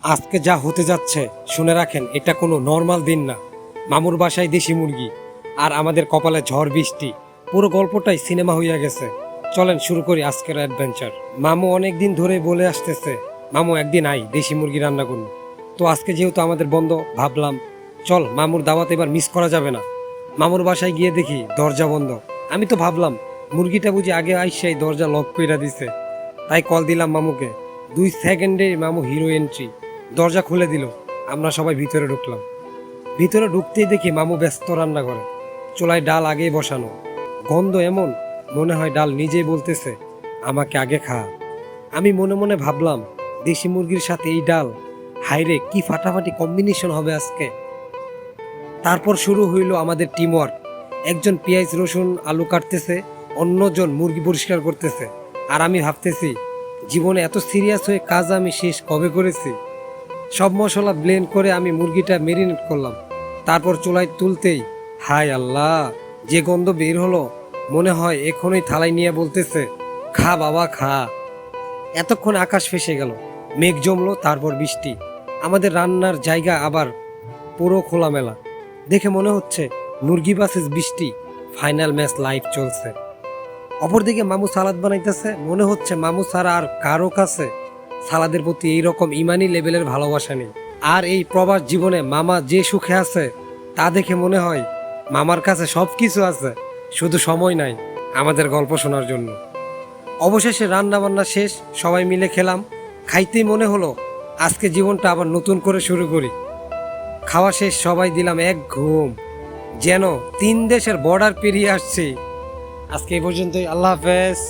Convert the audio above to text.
আজকে যা হতে যাচ্ছে শুনে রাখেন, এটা কোনো নর্মাল দিন না। মামুর বাসায় দেশি মুরগি আর আমাদের কপালে ঝড় বৃষ্টি, পুরো গল্পটাই সিনেমা হইয়া গেছে। চলেন শুরু করি আজকের অ্যাডভেঞ্চার। মামু অনেক দিন ধরে বলে আসতেছে, মামু একদিন আই দেশি মুরগি রান্না করুন। তো আজকে যেহেতু আমাদের বন্ধ, ভাবলাম চল মামুর দাওয়াত এবার মিস করা যাবে না। মামুর বাসায় গিয়ে দেখি দরজা বন্ধ। আমি তো ভাবলাম মুরগিটা বুঝি আগে আইসাই দরজা লক কইরা দিছে, তাই কল দিলাম মামুকে। 2 সেকেন্ডে মামু হিরো এন্ট্রি, দরজা খুলে দিল। আমরা সবাই ভিতরে ঢুকলাম। ভিতরে ঢুকতেই দেখি মামু ব্যস্ত রান্না করে, চুলায় ডাল আগেই বসানো। গন্ধ এমন, মনে হয় ডাল নিজেই বলতেছে আমাকে আগে খা। আমি মনে মনে ভাবলাম দেশি মুরগির সাথে এই ডাল, হাইরে কি ফাটাফাটি কম্বিনেশন হবে আজকে। তারপর শুরু হইল আমাদের টিম ওয়ার্ক। একজন পেঁয়াজ রসুন আলু কাটতেছে, অন্যজন মুরগি পরিষ্কার করতেছে। আর আমি ভাবতেছি জীবনে এত সিরিয়াস হয়ে কাজ আমি শেষ কবে করেছি। সব মশলা ব্লেন্ড করে আমি মুরগিটা মেরিনেট করলাম। তারপর চুলায় তুলতেই হায় আল্লাহ, যে গন্ধ বের হলো, মনে হয় এখনই থালায় নিয়ে বলতেছে খা বাবা খা। এতক্ষণ আকাশ ফেসে গেল, মেঘ জমলো, তারপর বৃষ্টি। আমাদের রান্নার জায়গা আবার পুরো খোলামেলা। দেখে মনে হচ্ছে মুরগি বাসেস বৃষ্টি, ফাইনাল ম্যাচ লাইভ চলছে। অপরদিকে মামু সালাদ বানাইতেছে, মনে হচ্ছে মামু ছাড়া আর কারো কাছে সালাদের প্রতি এইরকম ইমানি লেভেলের ভালোবাসা নেই। আর এই প্রবাস জীবনে মামা যে সুখে আছে, তা দেখে মনে হয় মামার কাছে সব কিছু আছে, শুধু সময় নাই আমাদের গল্প শোনার জন্য। অবশেষে রান্না বান্না শেষ, সবাই মিলে খেলাম। খাইতেই মনে হলো আজকে জীবনটা আবার নতুন করে শুরু করি। খাওয়া শেষ, সবাই দিলাম এক ঘুম, যেন 3 দেশের বর্ডার পেরিয়ে আসছি। আজকে এই পর্যন্তই, আল্লাহ হাফেজ।